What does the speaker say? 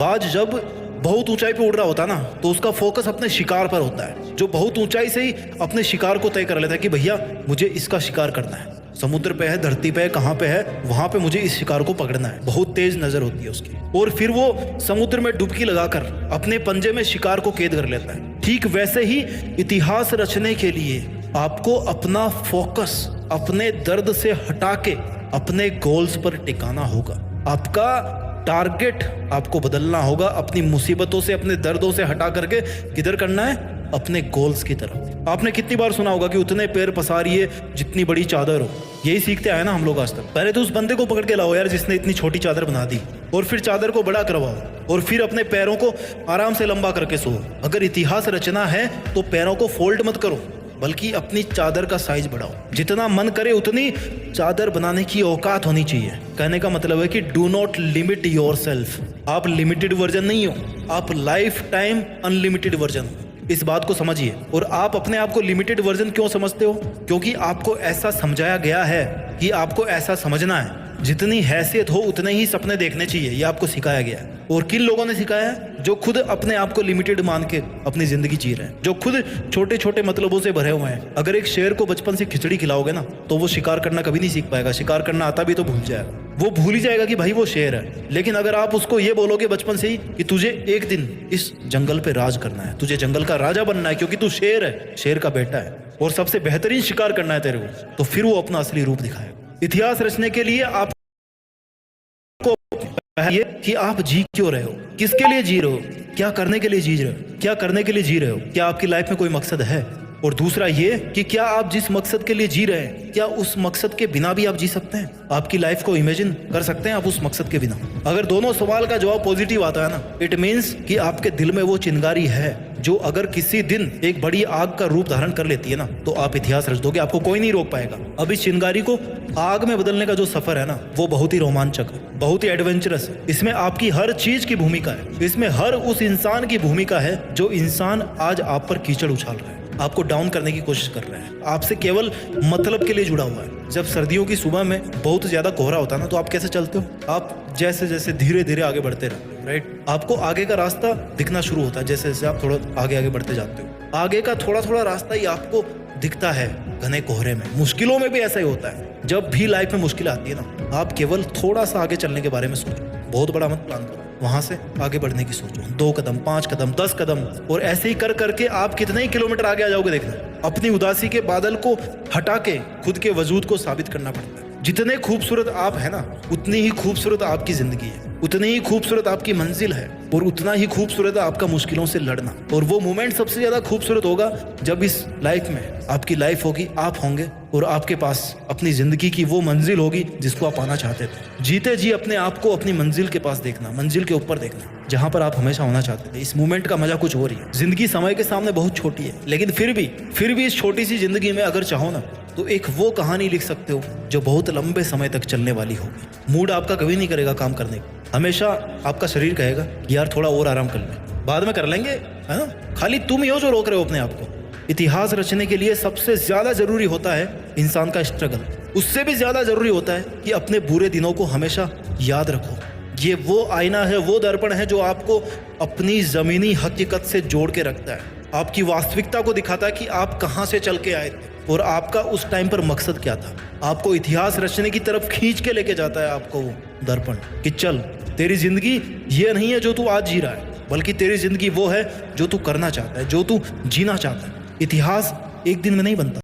बाज जब बहुत ऊंचाई पे उड़ रहा होता है ना, तो उसका फोकस अपने शिकार पर होता है। जो बहुत ऊंचाई से ही अपने शिकार को तय कर लेता है कि भैया मुझे इसका शिकार करना है, समुद्र पे है, धरती पे है, कहाँ पे है, वहां पे मुझे इस शिकार को पकड़ना है। बहुत तेज नजर होती है उसकी, और फिर वो समुद्र में डुबकी लगाकर अपने पंजे में शिकार को कैद कर लेता है। ठीक वैसे ही इतिहास रचने के लिए आपको अपना फोकस अपने दर्द से हटा के अपने गोल्स पर टिकाना होगा। आपका टारगेट आपको बदलना होगा, अपनी मुसीबतों से, अपने दर्दों से हटा करके किधर करना है, अपने गोल्स की तरफ। आपने कितनी बार सुना होगा कि उतने पैर पसारिए जितनी बड़ी चादर हो। यही सीखते आए ना हम लोग आज तक। पहले तो उस बंदे को पकड़ के लाओ यार जिसने इतनी छोटी चादर बना दी, और फिर चादर को बड़ा करवाओ, और फिर अपने पैरों को आराम से लंबा करके सो। अगर इतिहास रचना है तो पैरों को फोल्ड मत करो, बल्कि अपनी चादर का साइज बढ़ाओ। जितना मन करे उतनी चादर बनाने की औकात होनी चाहिए। कहने का मतलब है कि डू नॉट लिमिट योरसेल्फ। आप लिमिटेड वर्जन नहीं हो, आप लाइफ टाइम अनलिमिटेड वर्जन हो। इस बात को समझिए। और आप अपने आप को लिमिटेड वर्जन क्यों समझते हो? क्योंकि आपको ऐसा समझाया गया है कि आपको ऐसा समझना है। जितनी हैसियत हो उतने ही सपने देखने चाहिए, ये आपको सिखाया गया है। और किन लोगों ने सिखाया है? जो खुद अपने आप को लिमिटेड मान के अपनी जिंदगी जी रहे हैं, जो खुद छोटे छोटे मतलबों से भरे हुए हैं। अगर एक शेर को बचपन से खिचड़ी खिलाओगे ना, तो वो शिकार करना कभी नहीं सीख पाएगा। शिकार करना आता भी तो भूल जाएगा, वो भूल ही जाएगा कि भाई वो शेर है। लेकिन अगर आप उसको ये बोलोगे बचपन से ही कि तुझे एक दिन इस जंगल पे राज करना है, तुझे जंगल का राजा बनना है, क्योंकि तू शेर है, शेर का बेटा है, और सबसे बेहतरीन शिकार करना है तेरे को, तो फिर वो अपना असली रूप दिखाएगा। इतिहास रचने के लिए आप ये कि आप जी क्यों रहे हो, किसके लिए जी रहे हो, क्या करने के लिए जी रहे हो, क्या करने के लिए जी रहे हो, क्या आपकी लाइफ में कोई मकसद है। और दूसरा ये कि क्या आप जिस मकसद के लिए जी रहे हैं, क्या उस मकसद के बिना भी आप जी सकते हैं? आपकी लाइफ को इमेजिन कर सकते हैं आप उस मकसद के बिना? अगर दोनों सवाल का जवाब पॉजिटिव आता है ना, इट मीन्स कि आपके दिल में वो चिंगारी है जो अगर किसी दिन एक बड़ी आग का रूप धारण कर लेती है ना, तो आप इतिहास रच दोगे, आपको कोई नहीं रोक पाएगा। अब इस चिंगारी को आग में बदलने का जो सफर है ना, वो बहुत ही रोमांचक है, बहुत ही एडवेंचरस है। इसमें आपकी हर चीज की भूमिका है, इसमें हर उस इंसान की भूमिका है जो इंसान आज आप पर कीचड़ उछाल रहा है, आपको डाउन करने की कोशिश कर रहा है, आपसे केवल मतलब के लिए जुड़ा हुआ है। जब सर्दियों की सुबह में बहुत ज्यादा कोहरा होता है ना, तो आप कैसे चलते हो? आप जैसे जैसे धीरे धीरे आगे बढ़ते रहते हो, राइट? आपको आगे का रास्ता दिखना शुरू होता है जैसे जैसे आप थोड़ा आगे आगे बढ़ते जाते हो। आगे का थोड़ा थोड़ा रास्ता ही आपको दिखता है घने कोहरे में। मुश्किलों में भी ऐसा ही होता है। जब भी लाइफ में मुश्किल आती है ना, आप केवल थोड़ा सा आगे चलने के बारे में सोचो, बहुत बड़ा मत प्लान करो, वहां से आगे बढ़ने की सोचो। 2 कदम, 5 कदम, 10 कदम, और ऐसे ही कर करके आप कितने ही किलोमीटर आगे आ जाओगे। देखना, अपनी उदासी के बादल को हटा के खुद के वजूद को साबित करना पड़ता है। जितने खूबसूरत आप है ना, उतनी ही खूबसूरत आपकी जिंदगी है, उतनी ही खूबसूरत आपकी मंजिल है, और उतना ही खूबसूरत है आपका मुश्किलों से लड़ना। और वो मोमेंट सबसे ज्यादा खूबसूरत होगा जब इस लाइफ में आपकी लाइफ होगी, आप होंगे, और आपके पास अपनी जिंदगी की वो मंजिल होगी जिसको आप पाना चाहते थे। जीते जी अपने आप को अपनी मंजिल के पास देखना, मंजिल के ऊपर देखना, जहां पर आप हमेशा होना चाहते थे। इस मोमेंट का मजा कुछ हो रही है। जिंदगी समय के सामने बहुत छोटी है, लेकिन फिर भी इस छोटी सी जिंदगी में अगर चाहो ना, तो एक वो कहानी लिख सकते हो जो बहुत लंबे समय तक चलने वाली होगी। मूड आपका कभी नहीं करेगा काम करने का, हमेशा आपका शरीर कहेगा कि यार थोड़ा और आराम कर ले, बाद में कर लेंगे, है ना? खाली तुम ही हो जो रोक रहे हो अपने आप को। इतिहास रचने के लिए सबसे ज्यादा जरूरी होता है इंसान का स्ट्रगल। उससे भी ज्यादा जरूरी होता है कि अपने बुरे दिनों को हमेशा याद रखो। ये वो आईना है, वो दर्पण है जो आपको अपनी जमीनी हकीकत से जोड़ के रखता है, आपकी वास्तविकता को दिखाता है कि आप कहाँ से चल के आए थे और आपका उस टाइम पर मकसद क्या था। आपको इतिहास रचने की तरफ खींच के लेके जाता है आपको वो दर्पण, कि चल तेरी जिंदगी ये नहीं है जो तू आज जी रहा है, बल्कि तेरी जिंदगी वो है जो तू करना चाहता है, जो तू जीना चाहता है। इतिहास एक दिन में नहीं बनता।